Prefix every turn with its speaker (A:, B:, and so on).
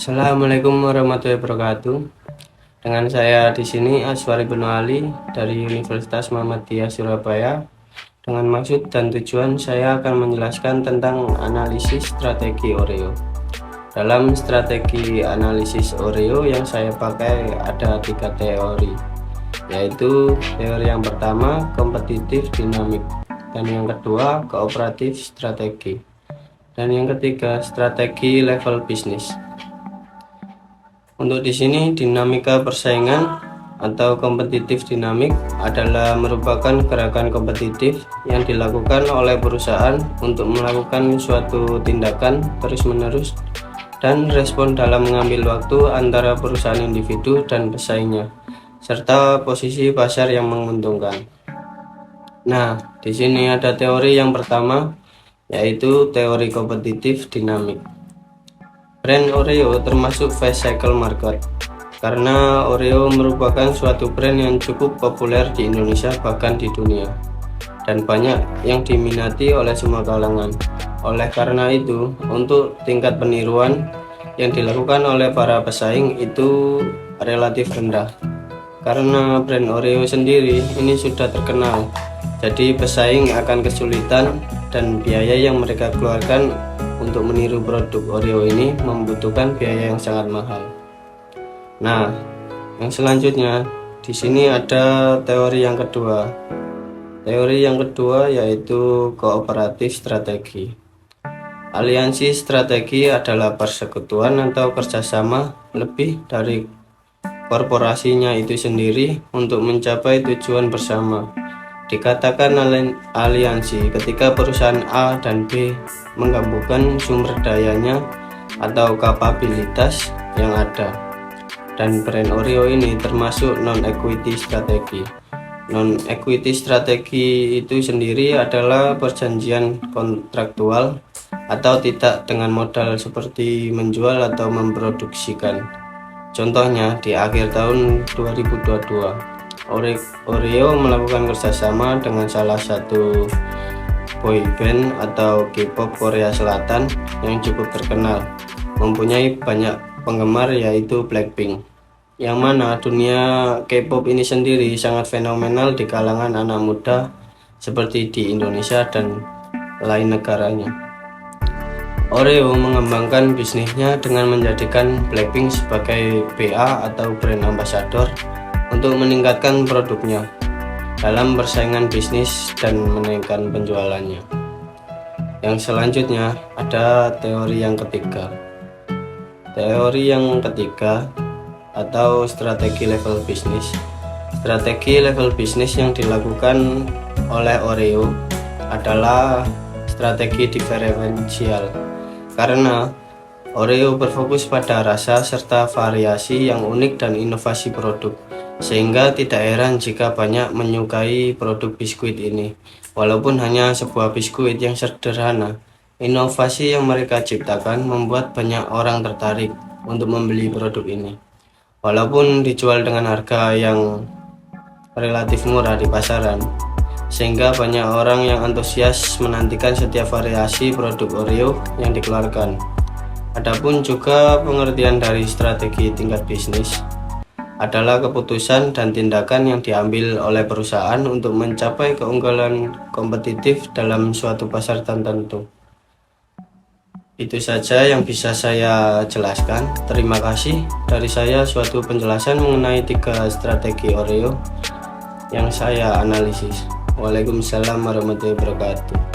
A: Assalamualaikum warahmatullahi wabarakatuh. Dengan saya di sini Aswari bin Ali dari Universitas Muhammadiyah Surabaya. Dengan maksud dan tujuan saya akan menjelaskan tentang analisis strategi Oreo. Dalam strategi analisis Oreo yang saya pakai ada 3 teori, yaitu teori yang pertama kompetitif dinamik, dan yang kedua kooperatif strategi, dan yang ketiga strategi level bisnis. Untuk di sini dinamika persaingan atau kompetitif dinamik adalah merupakan gerakan kompetitif yang dilakukan oleh perusahaan untuk melakukan suatu tindakan terus-menerus dan respon dalam mengambil waktu antara perusahaan individu dan pesaingnya, serta posisi pasar yang menguntungkan. Nah, di sini ada teori yang pertama, yaitu teori kompetitif dinamik. Brand Oreo termasuk fast cycle market karena Oreo merupakan suatu brand yang cukup populer di Indonesia bahkan di dunia, dan banyak yang diminati oleh semua kalangan. Oleh karena itu, untuk tingkat peniruan yang dilakukan oleh para pesaing itu relatif rendah. Karena brand Oreo sendiri ini sudah terkenal, jadi pesaing akan kesulitan dan biaya yang mereka keluarkan untuk meniru produk Oreo ini membutuhkan biaya yang sangat mahal. Nah, yang selanjutnya di sini ada teori yang kedua. Teori yang kedua yaitu kooperatif strategi. Aliansi strategi adalah persekutuan atau kerjasama lebih dari korporasinya itu sendiri untuk mencapai tujuan bersama. Dikatakan aliansi ketika perusahaan A dan B menggabungkan sumber dayanya atau kapabilitas yang ada. Dan brand Oreo ini termasuk non-equity strategi. Non-equity strategi itu sendiri adalah perjanjian kontraktual atau tidak dengan modal seperti menjual atau memproduksikan. Contohnya di akhir tahun 2022. Oreo melakukan kerjasama dengan salah satu boyband atau K-pop Korea Selatan yang cukup terkenal, mempunyai banyak penggemar yaitu Blackpink, yang mana dunia K-pop ini sendiri sangat fenomenal di kalangan anak muda seperti di Indonesia dan lain negaranya. Oreo mengembangkan bisnisnya dengan menjadikan Blackpink sebagai BA atau brand ambassador untuk meningkatkan produknya dalam persaingan bisnis dan menaikkan penjualannya. Yang selanjutnya ada teori yang ketiga. Teori yang ketiga atau strategi level bisnis. Strategi level bisnis yang dilakukan oleh Oreo adalah strategi diferensial karena Oreo berfokus pada rasa serta variasi yang unik dan inovasi produk, sehingga tidak heran jika banyak menyukai produk biskuit ini. Walaupun hanya sebuah biskuit yang sederhana, inovasi yang mereka ciptakan membuat banyak orang tertarik untuk membeli produk ini. Walaupun dijual dengan harga yang relatif murah di pasaran, sehingga banyak orang yang antusias menantikan setiap variasi produk Oreo yang dikeluarkan. Adapun juga pengertian dari strategi tingkat bisnis adalah keputusan dan tindakan yang diambil oleh perusahaan untuk mencapai keunggulan kompetitif dalam suatu pasar tertentu. Itu saja yang bisa saya jelaskan. Terima kasih dari saya suatu penjelasan mengenai 3 strategi Oreo yang saya analisis. Waalaikumsalam warahmatullahi wabarakatuh.